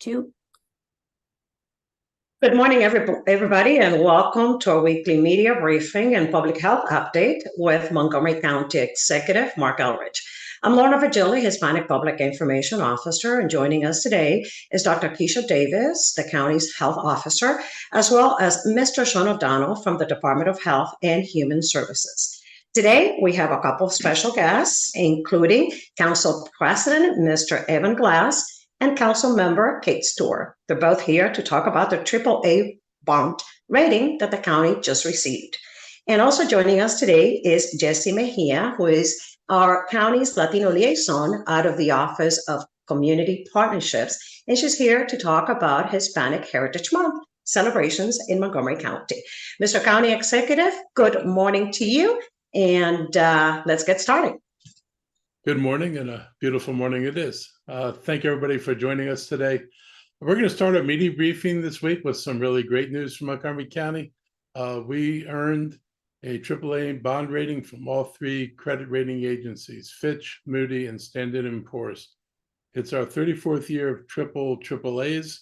Two. Good morning, everybody, and welcome to our weekly media briefing and public health update with Montgomery County Executive Marc Elrich. I'm Lorna Virgili, Hispanic Public Information Officer, and joining us today is Dr. Keisha Davis, the county's health officer, as well as Mr. Sean O'Donnell from the Department of Health and Human Services. Today, we have a couple of special guests, including Council President Mr. Evan Glass and Council Member Kate Stewart. They're both here to talk about the AAA bond rating that the county just received. And also joining us today is Jessie Mejia, who is our county's Latino liaison out of the Office of Community Partnerships. And she's here to talk about Hispanic Heritage Month celebrations in Montgomery County. Mr. County Executive, good morning to you. And let's get started. Good morning, and a beautiful morning it is. Thank you, everybody, for joining us today. We're going to start our media briefing this week with some really great news from Montgomery County. We earned a AAA bond rating from all three credit rating agencies, Fitch, Moody, and Standard & Poor's. It's our 34th year of AAAs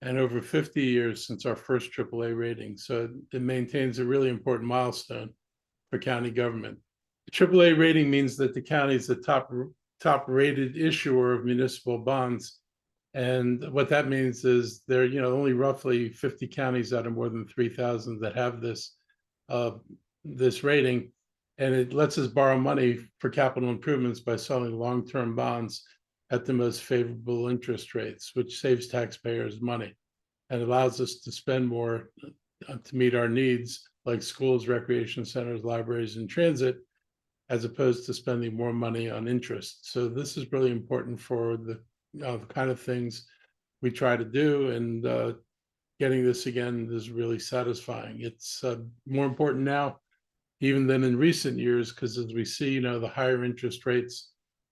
and over 50 years since our first AAA rating. So it maintains a really important milestone for county government. The AAA rating means that the county is the top rated issuer of municipal bonds. And what that means is there are only roughly 50 counties out of more than 3,000 that have this rating. And it lets us borrow money for capital improvements by selling long-term bonds at the most favorable interest rates, which saves taxpayers money and allows us to spend more to meet our needs, like schools, recreation centers, libraries, and transit, as opposed to spending more money on interest. So this is really important for the kind of things we try to do, and getting this again is really satisfying. It's more important now even than in recent years, because as we see, the higher interest rates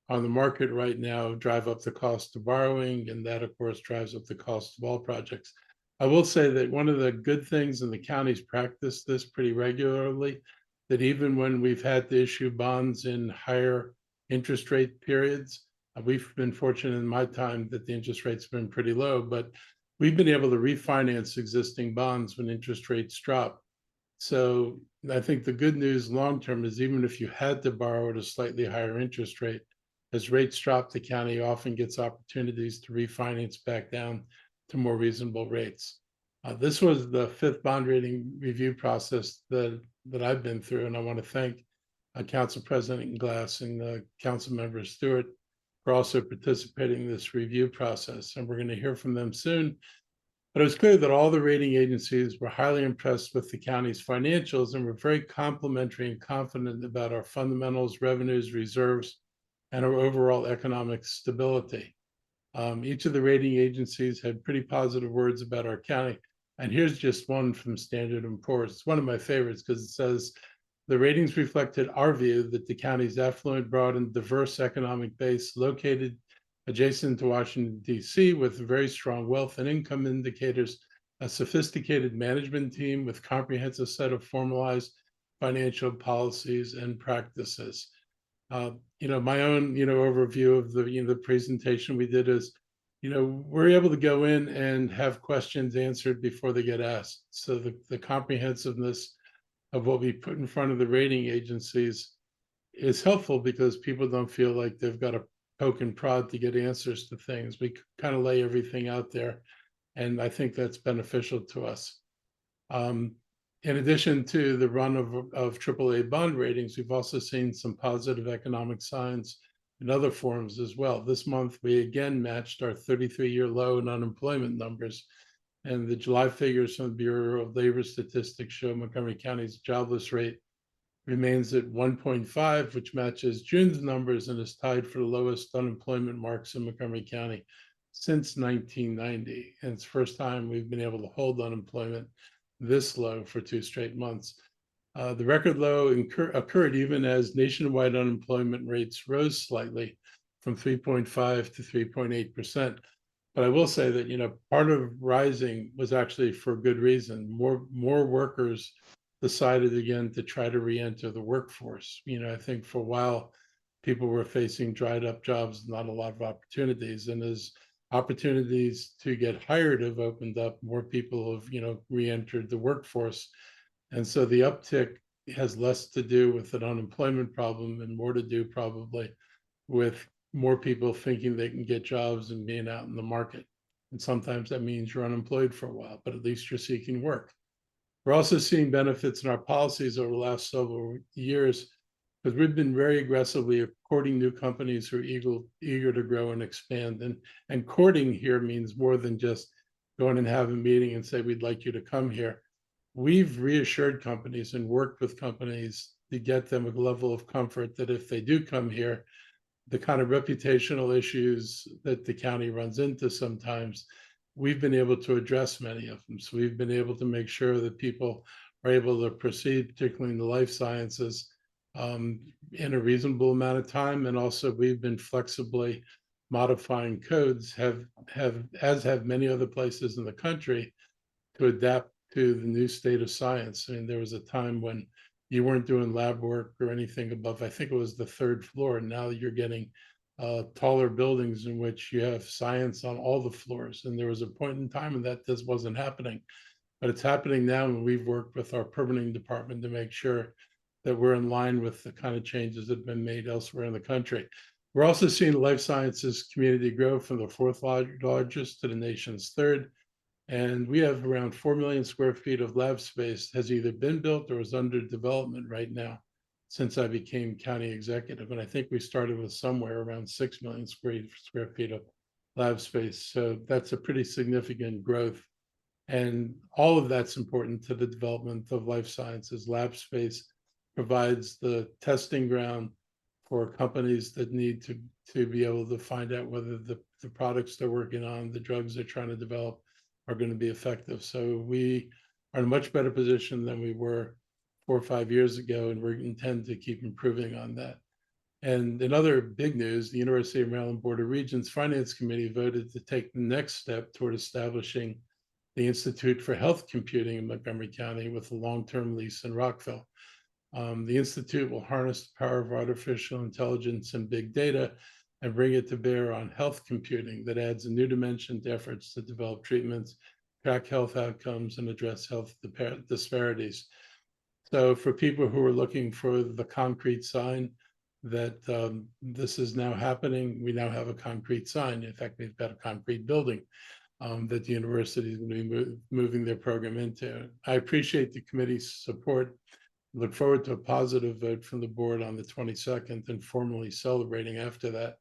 on the market right now drive up the cost of borrowing, and that, of course, drives up the cost of all projects. I will say that one of the good things, and the counties practice this pretty regularly, that even when we've had to issue bonds in higher interest rate periods, we've been fortunate in my time that the interest rates have been pretty low, but we've been able to refinance existing bonds when interest rates drop. So I think the good news long-term is even if you had to borrow at a slightly higher interest rate, as rates drop, the county often gets opportunities to refinance back down to more reasonable rates. This was the fifth bond rating review process that I've been through, and I want to thank Council President Glass and Council Member Stewart for also participating in this review process, and we're going to hear from them soon. But it was clear that all the rating agencies were highly impressed with the county's financials and were very complimentary and confident about our fundamentals, revenues, reserves, and our overall economic stability. Each of the rating agencies had pretty positive words about our county. And here's just one from Standard & Poor's. It's one of my favorites because it says, the ratings reflected our view that the county's affluent, broad, and diverse economic base located adjacent to Washington, D.C., with very strong wealth and income indicators, a sophisticated management team with comprehensive set of formalized financial policies and practices. My own, overview of the presentation we did is, we're able to go in and have questions answered before they get asked. So the comprehensiveness of what we put in front of the rating agencies is helpful because people don't feel like they've got to poke and prod to get answers to things. We kind of lay everything out there, and I think that's beneficial to us. In addition to the run of AAA bond ratings, we've also seen some positive economic signs in other forms as well. This month, we again matched our 33-year low in unemployment numbers, and the July figures from the Bureau of Labor Statistics show Montgomery County's jobless rate remains at 1.5, which matches June's numbers and is tied for the lowest unemployment marks in Montgomery County since 1990. And it's the first time we've been able to hold unemployment this low for 2 straight months. The record low occurred even as nationwide unemployment rates rose slightly from 3.5 to 3.8%. But I will say that, part of rising was actually for good reason. More workers decided again to try to re-enter the workforce. I think for a while, people were facing dried up jobs, not a lot of opportunities. And as opportunities to get hired have opened up. More people have, re-entered the workforce. And so the uptick has less to do with an unemployment problem and more to do probably with more people thinking they can get jobs and being out in the market. And sometimes that means you're unemployed for a while, but at least you're seeking work. We're also seeing benefits in our policies over the last several years because we've been very aggressively courting new companies who are eager to grow and expand. And courting here means more than just going and have a meeting and say, we'd like you to come here. We've reassured companies and worked with companies to get them a level of comfort that if they do come here, the kind of reputational issues that the county runs into sometimes, we've been able to address many of them. So we've been able to make sure that people are able to proceed, particularly in the life sciences, in a reasonable amount of time. And also we've been flexibly modifying codes, as have many other places in the country, to adapt to the new state of science. I mean, there was a time when you weren't doing lab work or anything above, I think it was the 3rd floor. And now you're getting taller buildings in which you have science on all the floors. And there was a point in time when this wasn't happening, but it's happening now. And we've worked with our permitting department to make sure that we're in line with the kind of changes that have been made elsewhere in the country. We're also seeing the life sciences community grow from the 4th largest to the nation's 3rd. And we have around 4 million square feet of lab space has either been built or is under development right now since I became county executive. And I think we started with somewhere around 6 million square feet of lab space. So that's a pretty significant growth. And all of that's important to the development of life sciences. Lab space provides the testing ground for companies that need to be able to find out whether the products they're working on, the drugs they're trying to develop, are going to be effective. So we are in a much better position than we were 4 or 5 years ago, and we intend to keep improving on that. And in other big news, the University of Maryland Board of Regents Finance Committee voted to take the next step toward establishing the Institute for Health Computing in Montgomery County with a long-term lease in Rockville. The Institute will harness the power of artificial intelligence and big data and bring it to bear on health computing that adds a new dimension to efforts to develop treatments, track health outcomes, and address health disparities. So for people who are looking for the concrete sign that this is now happening, we now have a concrete sign. In fact, we've got a concrete building that the university is going to be moving their program into. I appreciate the committee's support. Look forward to a positive vote from the board on the 22nd and formally celebrating after that.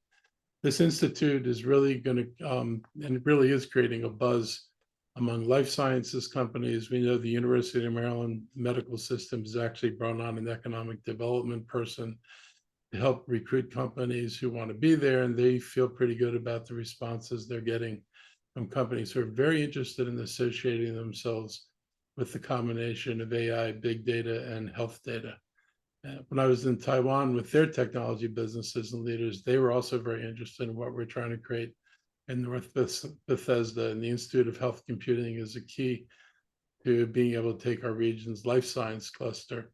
This institute is really going to, and it really is creating a buzz among life sciences companies. We know the University of Maryland medical system has actually brought on an economic development person to help recruit companies who want to be there, and they feel pretty good about the responses they're getting from companies who are very interested in associating themselves with the combination of AI, big data, and health data. When I was in Taiwan with their technology businesses and leaders, they were also very interested in what we're trying to create in North Bethesda. And the Institute of Health Computing is a key to being able to take our region's life science cluster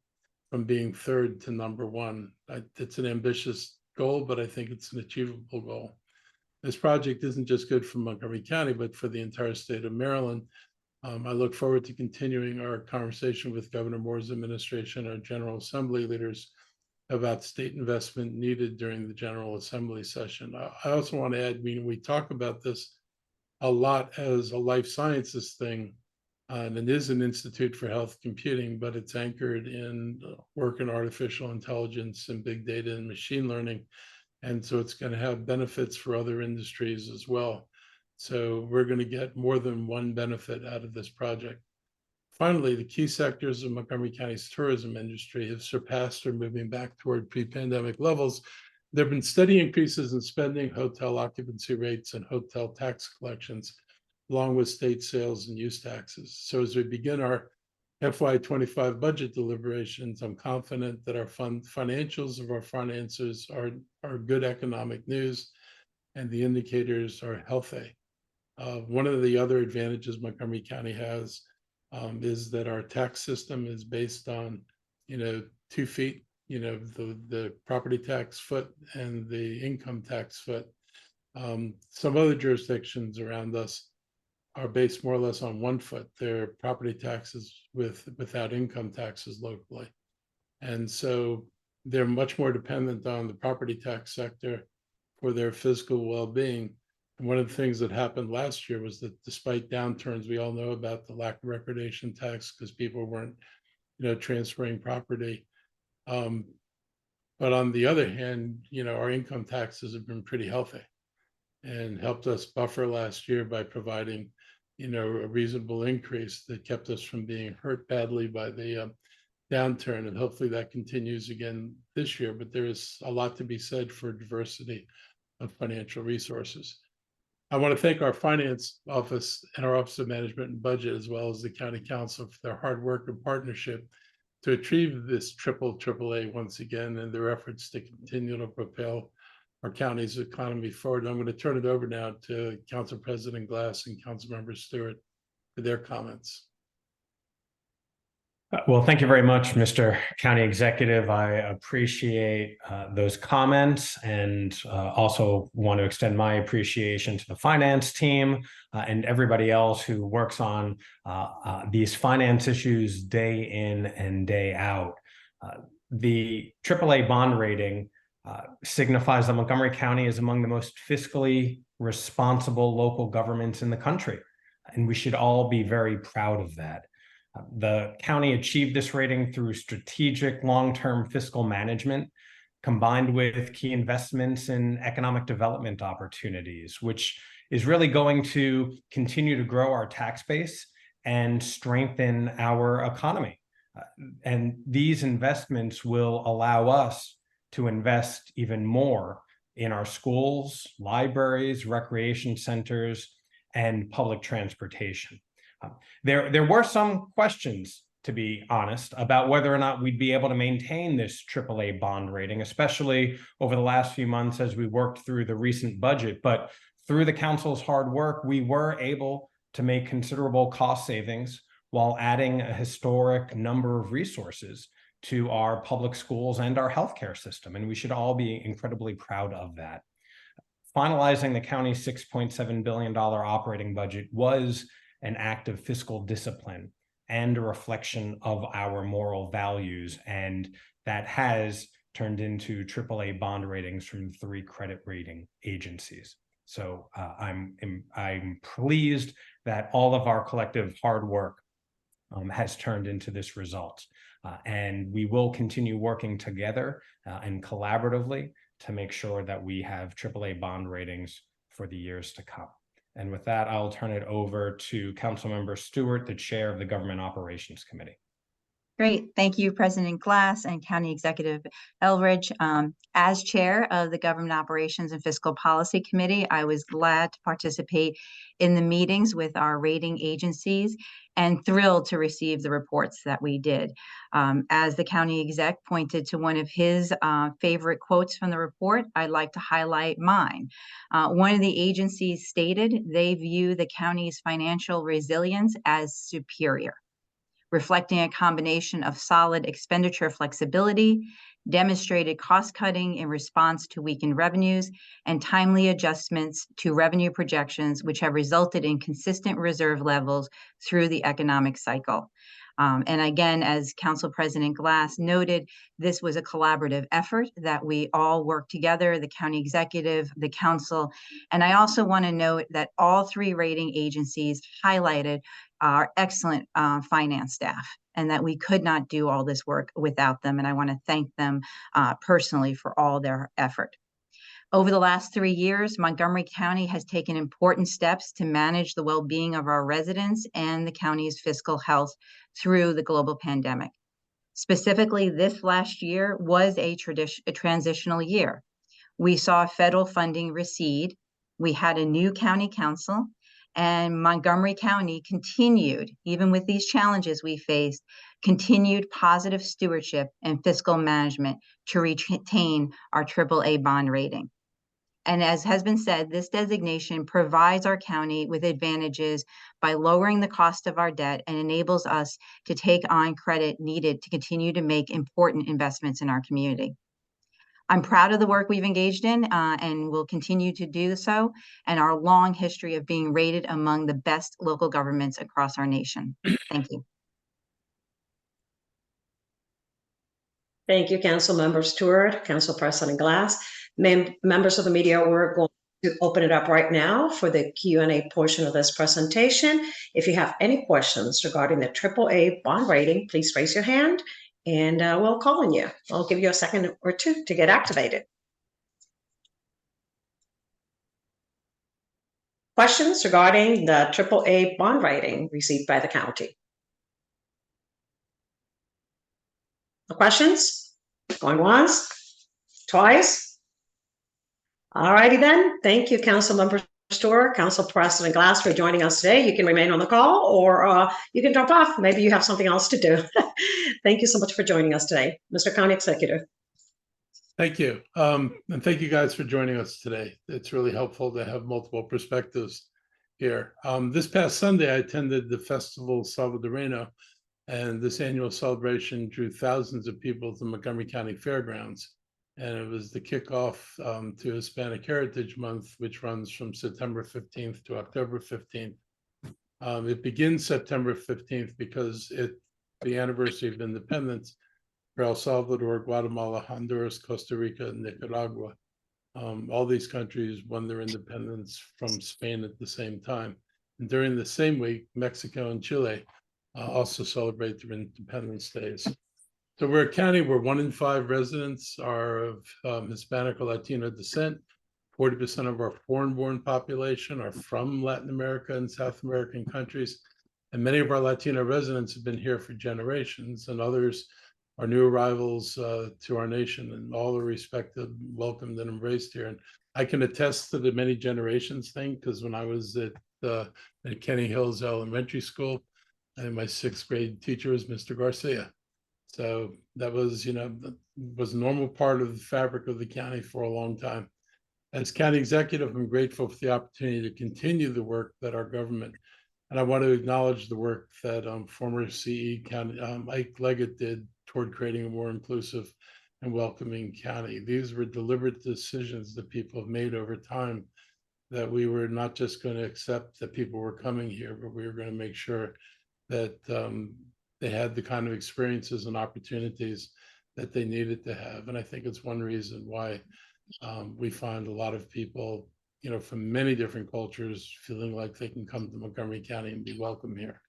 from being 3rd to number 1. It's an ambitious goal, but I think it's an achievable goal. This project isn't just good for Montgomery County, but for the entire state of Maryland. I look forward to continuing our conversation with Governor Moore's administration, our General Assembly leaders, about state investment needed during the General Assembly session. I also want to add, we talk about this a lot as a life sciences thing, and it is an institute for health computing, but it's anchored in work in artificial intelligence and big data and machine learning. And so it's going to have benefits for other industries as well. So we're going to get more than one benefit out of this project. Finally, the key sectors of Montgomery County's tourism industry have surpassed or moving back toward pre-pandemic levels. There have been steady increases in spending, hotel occupancy rates, and hotel tax collections, along with state sales and use taxes. So as we begin our FY25 budget deliberations, I'm confident that our financials of our finances are good economic news, and the indicators are healthy. One of the other advantages Montgomery County has is that our tax system is based on, 2 feet, the property tax foot and the income tax foot. Some other jurisdictions around us are based more or less on one foot. Their property taxes without income taxes locally. And so they're much more dependent on the property tax sector for their fiscal well-being. And one of the things that happened last year was that despite downturns, we all know about the lack of recordation tax because people weren't, transferring property. But on the other hand, our income taxes have been pretty healthy and helped us buffer last year by providing, a reasonable increase that kept us from being hurt badly by the downturn. And hopefully that continues again this year. But there is a lot to be said for diversity of financial resources. I want to thank our finance office and our Office of Management and Budget, as well as the County Council, for their hard work and partnership to achieve this AAA once again, and their efforts to continue to propel our county's economy forward. I'm going to turn it over now to Council President Glass and Councilmember Stewart for their comments. Well, thank you very much, Mr. County Executive. I appreciate those comments, and also want to extend my appreciation to the finance team and everybody else who works on these finance issues day in and day out. The AAA bond rating signifies that Montgomery County is among the most fiscally responsible local governments in the country, and we should all be very proud of that. The county achieved this rating through strategic long-term fiscal management, combined with key investments in economic development opportunities, which is really going to continue to grow our tax base and strengthen our economy. And these investments will allow us to invest even more in our schools, libraries, recreation centers, and public transportation. There were some questions, to be honest, about whether or not we'd be able to maintain this AAA bond rating, especially over the last few months as we worked through the recent budget. But through the council's hard work, we were able to make considerable cost savings while adding a historic number of resources to our public schools and our healthcare system. And we should all be incredibly proud of that. Finalizing the county's $6.7 billion operating budget was an act of fiscal discipline and a reflection of our moral values. And that has turned into AAA bond ratings from 3 credit rating agencies. So I'm pleased that all of our collective hard work has turned into this result. And we will continue working together and collaboratively to make sure that we have AAA bond ratings for the years to come. And with that, I'll turn it over to Councilmember Stewart, the chair of the Government Operations Committee. Great. Thank you, President Glass and County Executive Elrich. As chair of the Government Operations and Fiscal Policy Committee, I was glad to participate in the meetings with our rating agencies and thrilled to receive the reports that we did. As the county exec pointed to one of his favorite quotes from the report, I'd like to highlight mine. One of the agencies stated they view the county's financial resilience as superior, reflecting a combination of solid expenditure flexibility, demonstrated cost-cutting in response to weakened revenues, and timely adjustments to revenue projections, which have resulted in consistent reserve levels through the economic cycle. And again, as Council President Glass noted, this was a collaborative effort that we all worked together, the county executive, the council. And I also want to note that all 3 rating agencies highlighted our excellent finance staff, and that we could not do all this work without them. And I want to thank them personally for all their effort. Over the last 3 years, Montgomery County has taken important steps to manage the well-being of our residents and the county's fiscal health through the global pandemic. Specifically, this last year was a transitional year. We saw federal funding recede. We had a new county council, and Montgomery County continued, even with these challenges we faced, continued positive stewardship and fiscal management to retain our AAA bond rating. And as has been said, this designation provides our county with advantages by lowering the cost of our debt and enables us to take on credit needed to continue to make important investments in our community. I'm proud of the work we've engaged in and will continue to do so, and our long history of being rated among the best local governments across our nation. Thank you. Thank you, Council Member Stewart, Council President Glass. Members of the media, we're going to open it up right now for the Q&A portion of this presentation. If you have any questions regarding the AAA bond rating, please raise your hand and we'll call on you. I'll give you a second or two to get activated. Questions regarding the AAA bond rating received by the county? No questions? Going once? Twice? All righty then. Thank you, Councilmember Stewart, Council President Glass, for joining us today. You can remain on the call or you can drop off. Maybe you have something else to do. Thank you so much for joining us today. Mr. County Executive. Thank you. And thank you guys for joining us today. It's really helpful to have multiple perspectives here. This past Sunday, I attended the Festival Salvadoreño, and this annual celebration drew thousands of people to Montgomery County Fairgrounds. And it was the kickoff to Hispanic Heritage Month, which runs from September 15th to October 15th. It begins September 15th because it's the anniversary of independence for El Salvador, Guatemala, Honduras, Costa Rica, and Nicaragua. All these countries won their independence from Spain at the same time. And during the same week, Mexico and Chile also celebrate their Independence Days. So we're a county where 1 in 5 residents are of Hispanic or Latino descent. 40% of our foreign-born population are from Latin America and South American countries. And many of our Latino residents have been here for generations, and others are new arrivals to our nation, and all are respected, welcomed, and embraced here. And I can attest to the many generations thing, because when I was at Kenny Hills Elementary School, and my 6th grade teacher was Mr. Garcia. So that was, was a normal part of the fabric of the county for a long time. As county executive, I'm grateful for the opportunity to continue the work that our government, and I want to acknowledge the work that former CE County Ike Leggett did toward creating a more inclusive and welcoming county. These were deliberate decisions that people have made over time, that we were not just going to accept that people were coming here, but we were going to make sure that they had the kind of experiences and opportunities that they needed to have. And I think it's one reason why we find a lot of people, from many different cultures feeling like they can come to Montgomery County and be welcome here.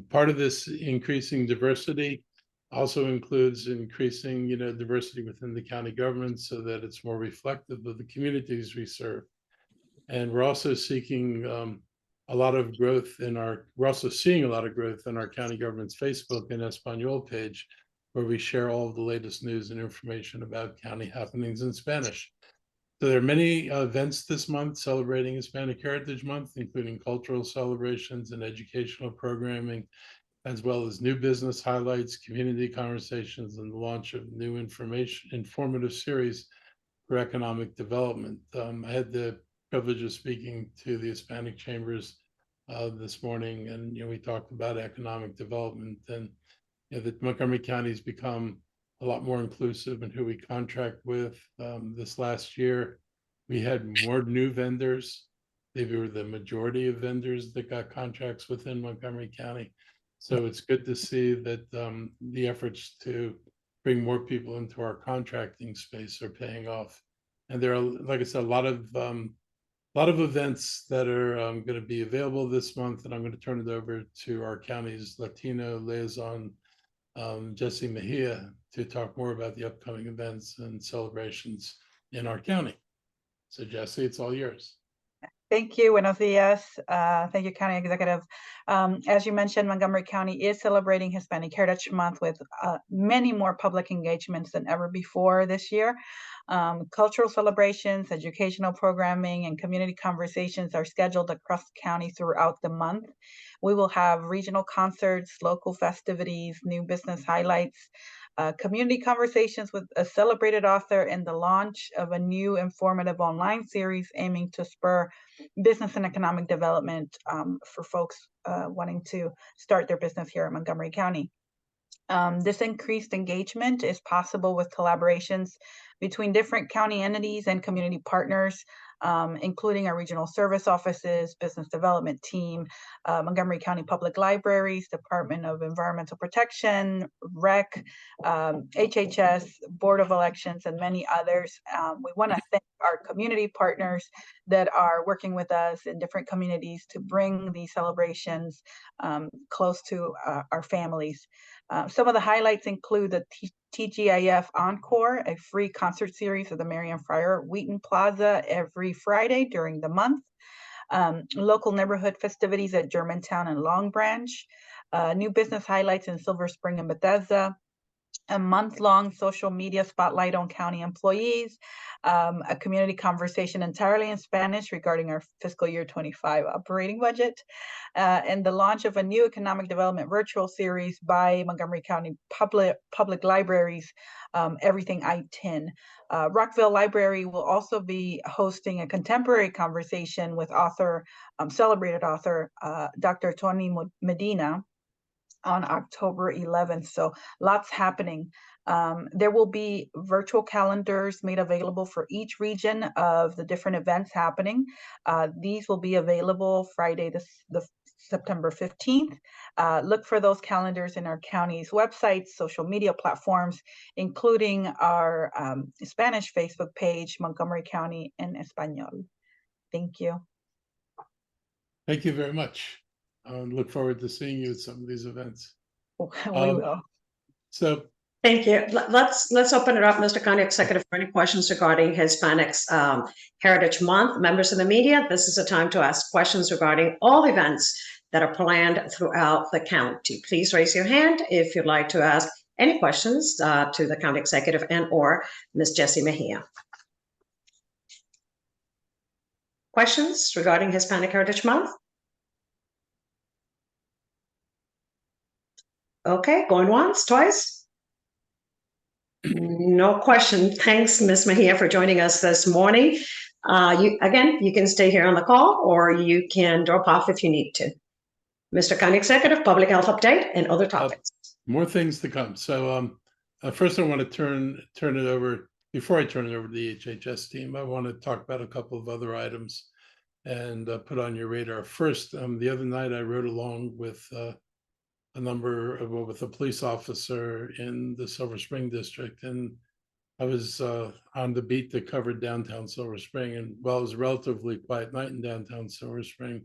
Part of this increasing diversity also includes increasing, diversity within the county government so that it's more reflective of the communities we serve. And we're also seeking a lot of growth we're also seeing a lot of growth in our county government's Facebook and Espanol page, where we share all of the latest news and information about county happenings in Spanish. So there are many events this month celebrating Hispanic Heritage Month, including cultural celebrations and educational programming, as well as new business highlights, community conversations, and the launch of new informative series for economic development. I had the privilege of speaking to the Hispanic Chambers this morning, and we talked about economic development, and that Montgomery County has become a lot more inclusive in who we contract with. This last year, we had more new vendors. They were the majority of vendors that got contracts within Montgomery County. So it's good to see that the efforts to bring more people into our contracting space are paying off. And there are, like I said, a lot of events that are going to be available this month, and I'm going to turn it over to our county's Latino liaison, Jesse Mejia, to talk more about the upcoming events and celebrations in our county. So Jesse, it's all yours. Thank you. Buenos dias. Thank you, County Executive. As you mentioned, Montgomery County is celebrating Hispanic Heritage Month with many more public engagements than ever before this year. Cultural celebrations, educational programming, and community conversations are scheduled across the county throughout the month. We will have regional concerts, local festivities, new business highlights, community conversations with a celebrated author, and the launch of a new informative online series aiming to spur business and economic development for folks wanting to start their business here in Montgomery County. This increased engagement is possible with collaborations between different county entities and community partners, including our regional service offices, business development team, Montgomery County Public Libraries, Department of Environmental Protection, REC, HHS, Board of Elections, and many others. We want to thank our community partners that are working with us in different communities to bring these celebrations close to our families. Some of the highlights include the TGIF Encore, a free concert series at the Marian Friar Wheaton Plaza every Friday during the month. Local neighborhood festivities at Germantown and Long Branch. New business highlights in Silver Spring and Bethesda. A month-long social media spotlight on county employees, a community conversation entirely in Spanish regarding our fiscal year 25 operating budget, and the launch of a new economic development virtual series by Montgomery County Public Libraries, Everything I-10. Rockville Library will also be hosting a contemporary conversation with celebrated author, Dr. Tony Medina, on October 11th. So lots happening. There will be virtual calendars made available for each region of the different events happening. These will be available Friday, the September 15th. Look for those calendars in our county's websites, social media platforms, including our Spanish Facebook page, Montgomery County en Español. Thank you. Thank you very much. Look forward to seeing you at some of these events. We will. So Thank you. Let's open it up, Mr. County Executive, for any questions regarding Hispanics Heritage Month. Members of the media, this is a time to ask questions regarding all events that are planned throughout the county. Please raise your hand if you'd like to ask any questions to the County Executive and or Ms. Jessie Mejia. Questions regarding Hispanic Heritage Month? Okay, going once, twice. No question. Thanks, Ms. Mejia, for joining us this morning. You can stay here on the call or you can drop off if you need to. Mr. County Executive, public health update and other topics. More things to come. So first I want to turn it over, before I turn it over to the HHS team, I want to talk about a couple of other items and put on your radar. First, the other night I rode along with with a police officer in the Silver Spring district, and I was on the beat that covered downtown Silver Spring, and while it was a relatively quiet night in downtown Silver Spring,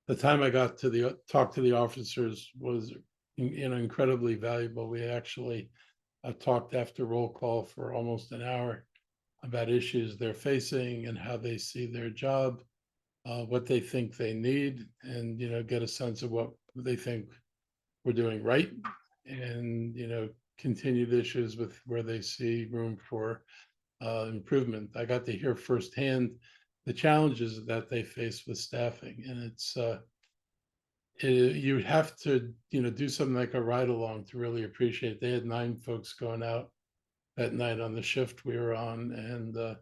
the time I got to talk to the officers was incredibly valuable. We actually talked after roll call for almost an hour about issues they're facing and how they see their job, what they think they need, and get a sense of what they think we're doing right, and continued issues with where they see room for improvement. I got to hear firsthand the challenges that they face with staffing, and it's you have to do something like a ride along to really appreciate it. They had 9 folks going out that night on the shift we were on, and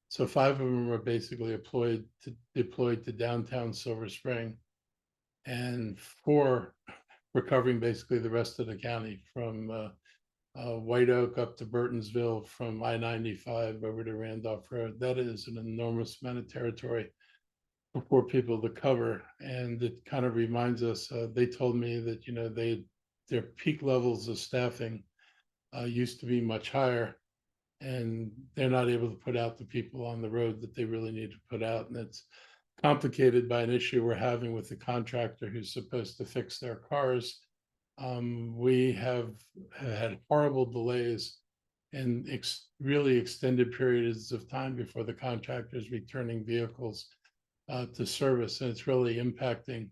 so 5 of them were basically deployed to downtown Silver Spring, and 4 were covering basically the rest of the county, from White Oak up to Burtonsville, from I-95 over to Randolph Road. That is an enormous amount of territory for poor people to cover, and it kind of reminds us. They told me that their peak levels of staffing used to be much higher, and they're not able to put out the people on the road that they really need to put out, and it's complicated by an issue we're having with the contractor who's supposed to fix their cars. We have had horrible delays and really extended periods of time before the contractor is returning vehicles to service, and it's really impacting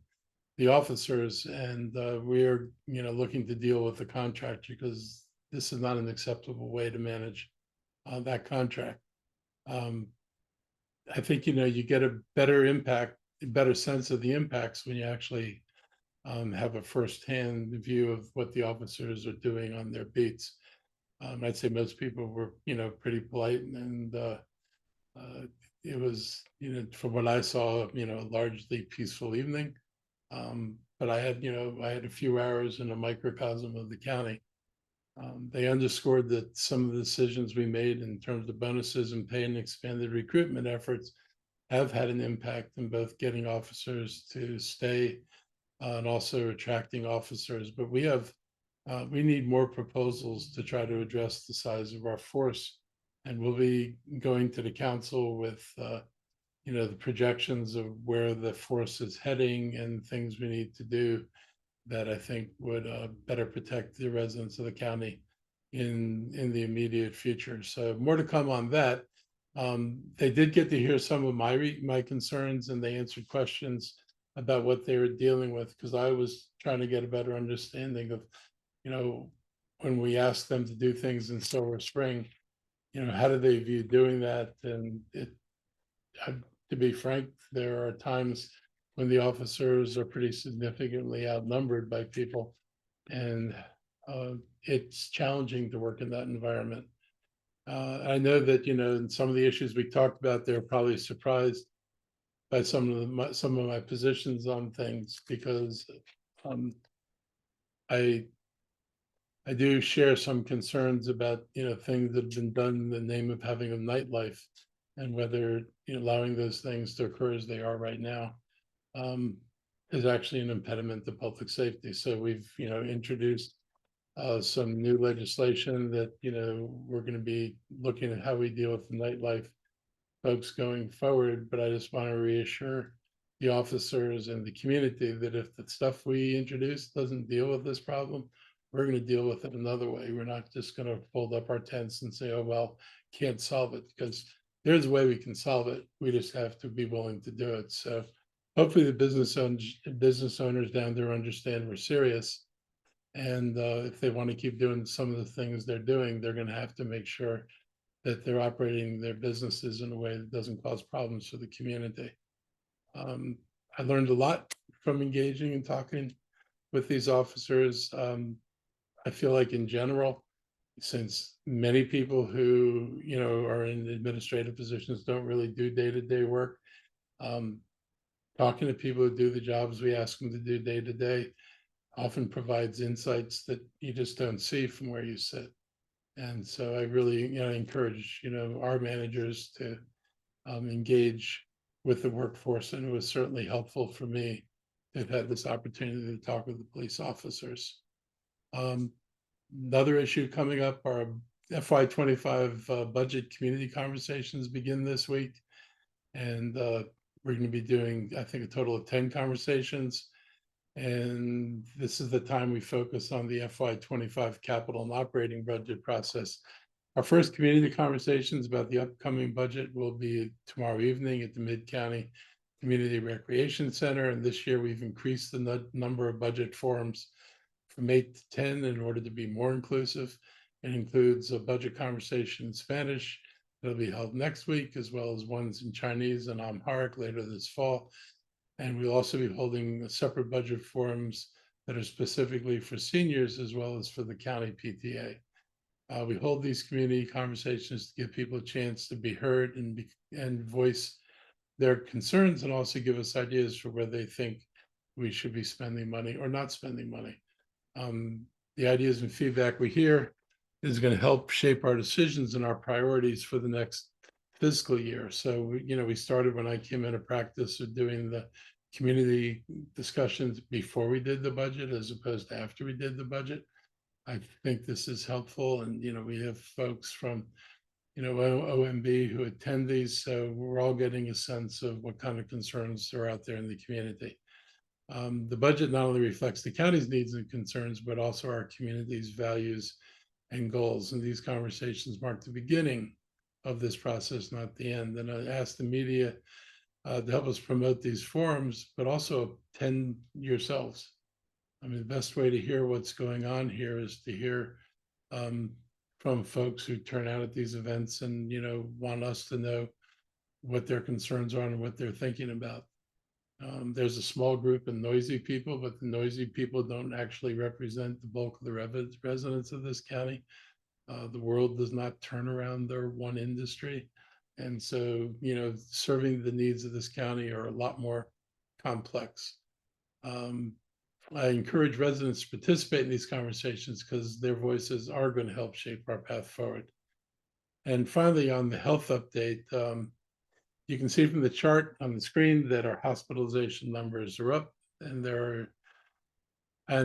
the officers. And we're looking to deal with the contractor, because this is not an acceptable way to manage that contract. I think you get a better sense of the impacts when you actually have a firsthand view of what the officers are doing on their beats. I'd say most people were pretty polite, and it was from what I saw a largely peaceful evening. But I had, I had a few hours in a microcosm of the county. They underscored that some of the decisions we made in terms of bonuses and pay and expanded recruitment efforts have had an impact in both getting officers to stay and also attracting officers. But we need more proposals to try to address the size of our force. And we'll be going to the council with, the projections of where the force is heading and things we need to do that I think would better protect the residents of the county in the immediate future. So more to come on that. They did get to hear some of my concerns, and they answered questions about what they were dealing with, because I was trying to get a better understanding of, when we asked them to do things in Silver Spring, how do they view doing that? And to be frank, there are times when the officers are pretty significantly outnumbered by people, and it's challenging to work in that environment. I know that, in some of the issues we talked about, they're probably surprised by some of my positions on things, because I do share some concerns about, things that have been done in the name of having a nightlife, and whether, allowing those things to occur as they are right now is actually an impediment to public safety. So we've, introduced some new legislation that, we're going to be looking at how we deal with the nightlife folks going forward. But I just want to reassure the officers and the community that if the stuff we introduce doesn't deal with this problem, we're going to deal with it another way. We're not just going to fold up our tents and say, oh, well, can't solve it, because there's a way we can solve it. We just have to be willing to do it. So hopefully the business owners down there understand we're serious. And if they want to keep doing some of the things they're doing, they're going to have to make sure that they're operating their businesses in a way that doesn't cause problems for the community. I learned a lot from engaging and talking with these officers. I feel like in general, since many people who, are in administrative positions don't really do day-to-day work, talking to people who do the jobs we ask them to do day-to-day often provides insights that you just don't see from where you sit. And so I really, encourage, our managers to engage with the workforce. And it was certainly helpful for me to have had this opportunity to talk with the police officers. Another issue coming up, our FY25 budget community conversations begin this week. And we're going to be doing, I think, a total of 10 conversations. And this is the time we focus on the FY25 capital and operating budget process. Our first community conversations about the upcoming budget will be tomorrow evening at the Mid-County Community Recreation Center. And this year we've increased the number of budget forums from 8 to 10 in order to be more inclusive. It includes a budget conversation in Spanish that'll be held next week, as well as ones in Chinese and Amharic later this fall. And we'll also be holding separate budget forums that are specifically for seniors, as well as for the county PTA. We hold these community conversations to give people a chance to be heard and voice their concerns, and also give us ideas for where they think we should be spending money or not spending money. The ideas and feedback we hear is going to help shape our decisions and our priorities for the next fiscal year. So, we started when I came into practice of doing the community discussions before we did the budget, as opposed to after we did the budget. I think this is helpful. And, we have folks from, OMB who attend these. So we're all getting a sense of what kind of concerns are out there in the community. The budget not only reflects the county's needs and concerns, but also our community's values and goals. And these conversations mark the beginning of this process, not the end. And I asked the media to help us promote these forums, but also attend yourselves. I mean, the best way to hear what's going on here is to hear from folks who turn out at these events and, want us to know what their concerns are and what they're thinking about. There's a small group of noisy people, but the noisy people don't actually represent the bulk of the residents of this county. The world does not turn around their one industry. And so, serving the needs of this county are a lot more complex. I encourage residents to participate in these conversations because their voices are going to help shape our path forward. And finally, on the health update, you can see from the chart on the screen that our hospitalization numbers are up, and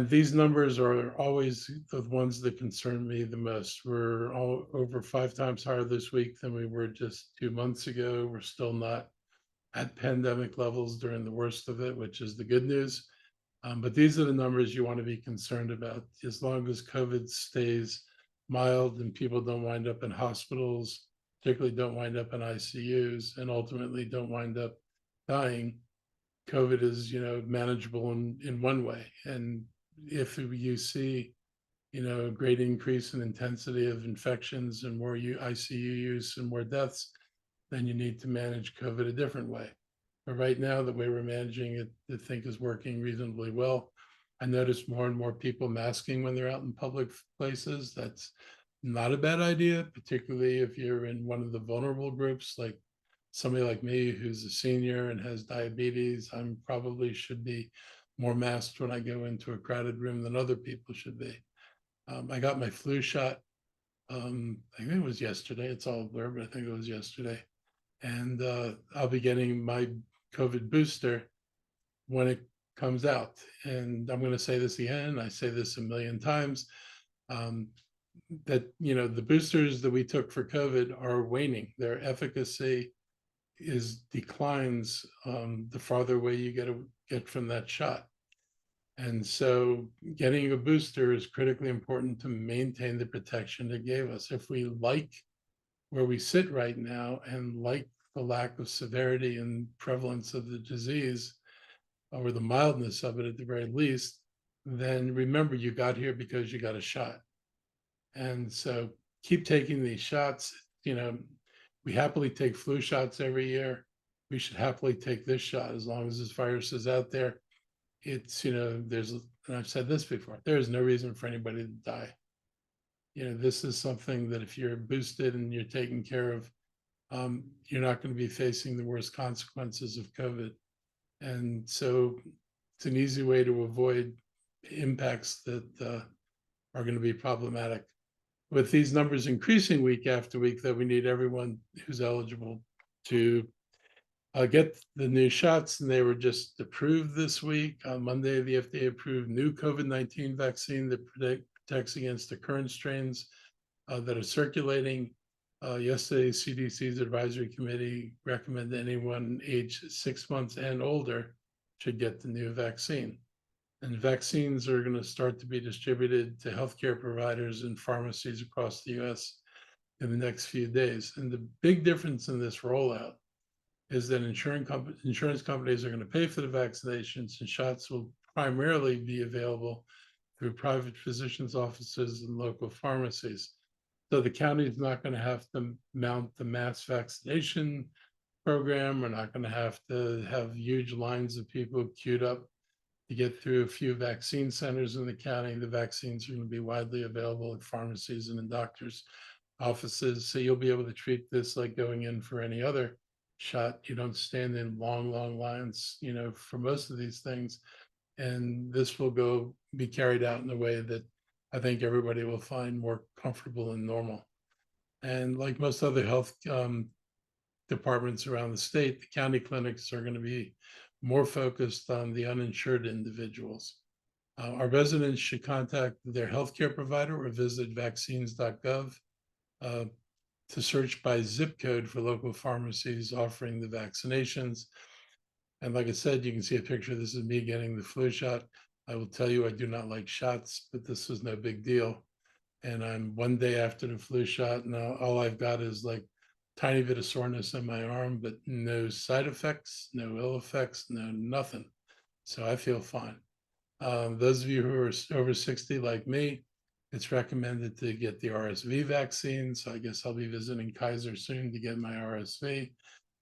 these numbers are always the ones that concern me the most. We're all over 5 times higher this week than we were just 2 months ago. We're still not at pandemic levels during the worst of it, which is the good news. But these are the numbers you want to be concerned about. As long as COVID stays mild and people don't wind up in hospitals, particularly don't wind up in ICUs, and ultimately don't wind up dying, COVID is, manageable in one way. And if you see, a great increase in intensity of infections and more ICU use and more deaths, then you need to manage COVID a different way. But right now, the way we're managing it, I think is working reasonably well. I notice more and more people masking when they're out in public places. That's not a bad idea, particularly if you're in one of the vulnerable groups, like somebody like me who's a senior and has diabetes. I probably should be more masked when I go into a crowded room than other people should be. I got my flu shot. I think it was yesterday. It's all a blur, but I think it was yesterday. And I'll be getting my COVID booster when it comes out. And I'm going to say this again. I say this a million times. That, the boosters that we took for COVID are waning. Their efficacy declines the farther away you get from that shot. And so getting a booster is critically important to maintain the protection it gave us. If we like where we sit right now and like the lack of severity and prevalence of the disease, or the mildness of it at the very least, then remember you got here because you got a shot. And so keep taking these shots. We happily take flu shots every year. We should happily take this shot as long as this virus is out there. It's, and I've said this before, there is no reason for anybody to die. This is something that if you're boosted and you're taken care of, you're not going to be facing the worst consequences of COVID. And so it's an easy way to avoid impacts that are going to be problematic. With these numbers increasing week after week, that we need everyone who's eligible to get the new shots, and they were just approved this week. On Monday, the FDA approved new COVID-19 vaccine that protects against the current strains that are circulating. Yesterday, CDC's advisory committee recommended anyone aged 6 months and older should get the new vaccine. And vaccines are going to start to be distributed to healthcare providers and pharmacies across the US in the next few days. And the big difference in this rollout is that insurance companies are going to pay for the vaccinations, and shots will primarily be available through private physicians' offices and local pharmacies. So the county is not going to have to mount the mass vaccination program. We're not going to have huge lines of people queued up to get through a few vaccine centers in the county. The vaccines are going to be widely available at pharmacies and in doctors' offices. So you'll be able to treat this like going in for any other shot. You don't stand in long lines, for most of these things. And this will be carried out in a way that I think everybody will find more comfortable and normal. And like most other health departments around the state, the county clinics are going to be more focused on the uninsured individuals. Our residents should contact their healthcare provider or visit vaccines.gov to search by zip code for local pharmacies offering the vaccinations. And like I said, you can see a picture. This is me getting the flu shot. I will tell you, I do not like shots, but this was no big deal. And I'm 1 day after the flu shot, and all I've got is like tiny bit of soreness in my arm, but no side effects, no ill effects, nothing. So I feel fine. Those of you who are over 60 like me, it's recommended to get the RSV vaccine. So I guess I'll be visiting Kaiser soon to get my RSV.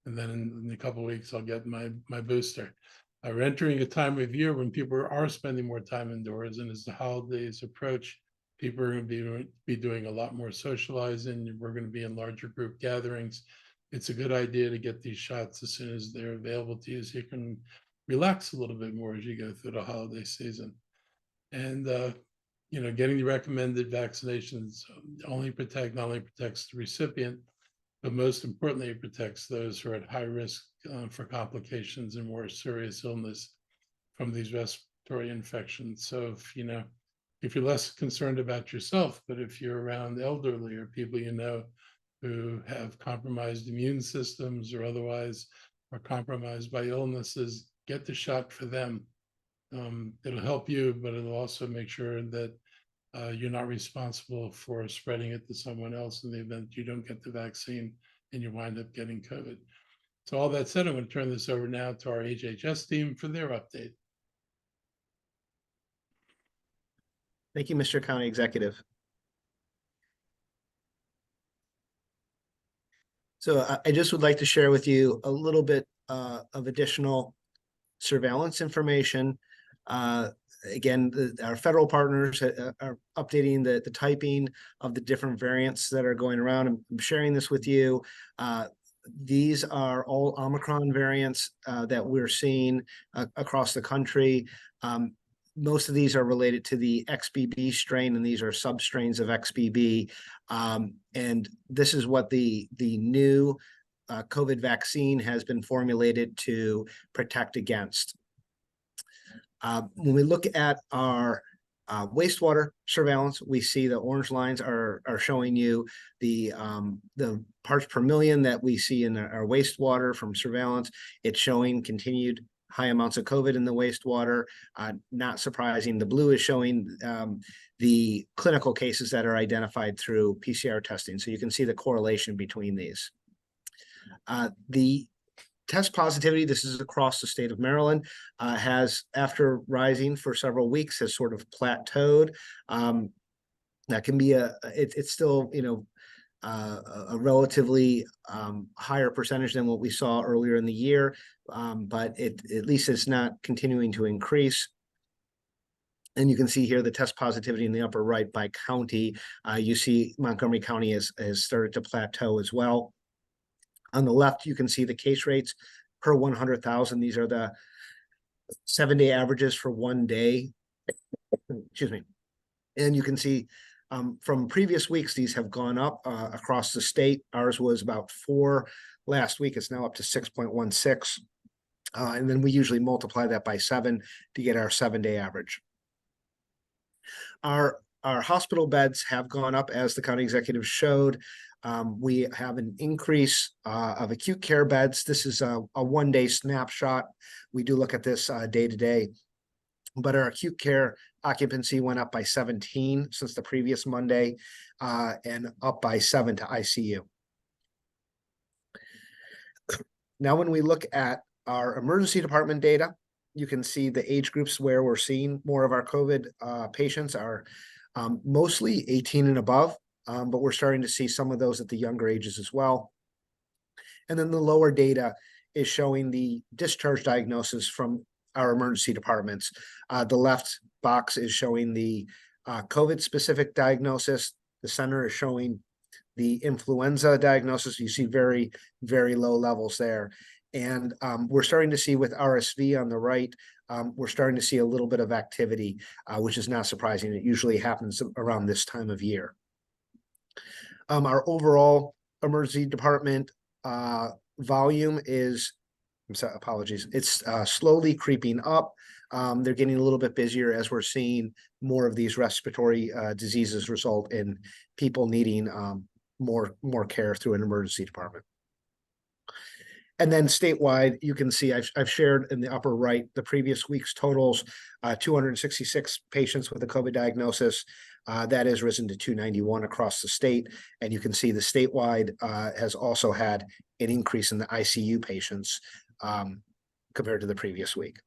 And then in a couple of weeks, I'll get my booster. We're entering a time of year when people are spending more time indoors. And as the holidays approach, people are going to be doing a lot more socializing. We're going to be in larger group gatherings. It's a good idea to get these shots as soon as they're available to you, so you can relax a little bit more as you go through the holiday season. And, getting the recommended vaccinations not only protects the recipient, but most importantly, it protects those who are at high risk for complications and more serious illness from these respiratory infections. So if you're less concerned about yourself, but if you're around elderly or people who have compromised immune systems or otherwise are compromised by illnesses, get the shot for them. It'll help you, but it'll also make sure that you're not responsible for spreading it to someone else in the event you don't get the vaccine and you wind up getting COVID. So all that said, I'm going to turn this over now to our HHS team for their update. Thank you, Mr. County Executive. So I just would like to share with you a little bit of additional surveillance information. Again, our federal partners are updating the typing of the different variants that are going around. I'm sharing this with you. These are all Omicron variants that we're seeing across the country. Most of these are related to the XBB strain, and these are substrains of XBB. And this is what the new COVID vaccine has been formulated to protect against. When we look at our wastewater surveillance, we see the orange lines are showing you the parts per million that we see in our wastewater from surveillance. It's showing continued high amounts of COVID in the wastewater. Not surprising, the blue is showing the clinical cases that are identified through PCR testing. So you can see the correlation between these. The test positivity, this is across the state of Maryland, has, after rising for several weeks, has sort of plateaued. That can be it's still, a relatively higher percentage than what we saw earlier in the year, but at least it's not continuing to increase. And you can see here the test positivity in the upper right by county. You see Montgomery County has started to plateau as well. On the left, you can see the case rates per 100,000. These are the 7-day averages for 1 day. Excuse me. And you can see from previous weeks, these have gone up across the state. Ours was about 4 last week. It's now up to 6.16. And then we usually multiply that by 7 to get our 7-day average. Our hospital beds have gone up, as the county executive showed. We have an increase of acute care beds. This is a 1-day snapshot. We do look at this day to day, but our acute care occupancy went up by 17 since the previous Monday, and up by 7 to ICU. Now, when we look at our emergency department data, you can see the age groups where we're seeing more of our COVID patients are mostly 18 and above. But we're starting to see some of those at the younger ages as well. And then the lower data is showing the discharge diagnosis from our emergency departments. The left box is showing the COVID-specific diagnosis. The center is showing the influenza diagnosis. You see very, very low levels there. And we're starting to see with RSV on the right, we're starting to see a little bit of activity, which is not surprising. It usually happens around this time of year. Our overall emergency department volume is, apologies, it's slowly creeping up. They're getting a little bit busier as we're seeing more of these respiratory diseases result in people needing more care through an emergency department. And then statewide, you can see I've shared in the upper right the previous week's totals, 266 patients with a COVID diagnosis. That has risen to 291 across the state. And you can see the statewide has also had an increase in the ICU patients compared to the previous week.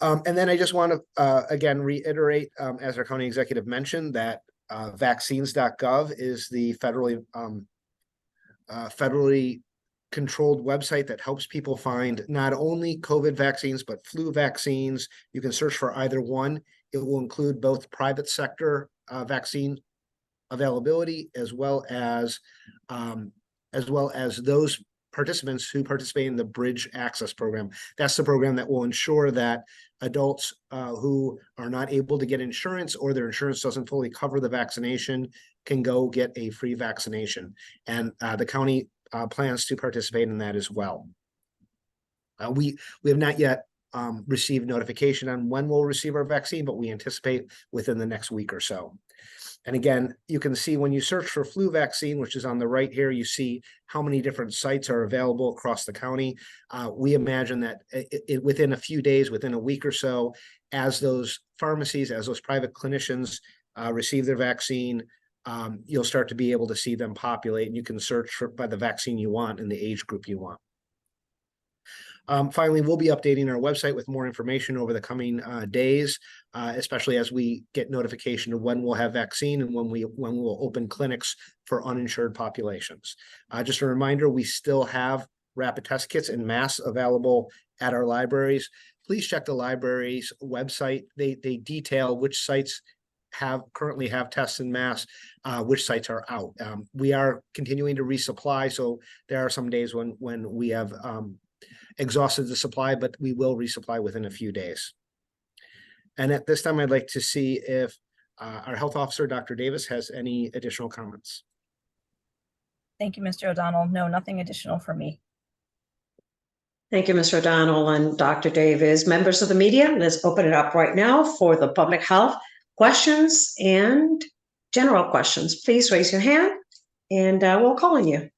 And then I just want to, again, reiterate, as our county executive mentioned, that vaccines.gov is the federally controlled website that helps people find not only COVID vaccines, but flu vaccines. You can search for either one. It will include both private sector vaccine availability as well as those participants who participate in the Bridge Access Program. That's the program that will ensure that adults who are not able to get insurance or their insurance doesn't fully cover the vaccination can go get a free vaccination. And the county plans to participate in that as well. We have not yet received notification on when we'll receive our vaccine, but we anticipate within the next week or so. And again, you can see when you search for flu vaccine, which is on the right here, you see how many different sites are available across the county. We imagine that within a few days, within a week or so, as those pharmacies, as those private clinicians receive their vaccine, you'll start to be able to see them populate, and you can search by the vaccine you want and the age group you want. Finally, we'll be updating our website with more information over the coming days, especially as we get notification of when we'll have vaccine and when we will open clinics for uninsured populations. Just a reminder, we still have rapid test kits en masse available at our libraries. Please check the library's website. They detail which sites currently have tests en masse, which sites are out. We are continuing to resupply, so there are some days when we have exhausted the supply, but we will resupply within a few days. And at this time, I'd like to see if our health officer, Dr. Davis, has any additional comments. Thank you, Mr. O'Donnell. No, nothing additional for me. Thank you, Mr. O'Donnell and Dr. Davis. Members of the media, let's open it up right now for the public health questions and general questions. Please raise your hand and we'll call on you.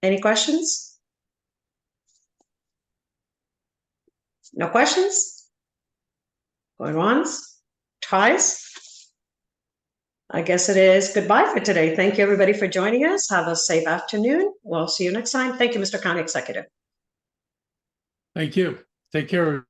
Any questions? No questions? Going once, twice. I guess it is goodbye for today. Thank you, everybody, for joining us. Have a safe afternoon. We'll see you next time. Thank you, Mr. County Executive. Thank you. Take care.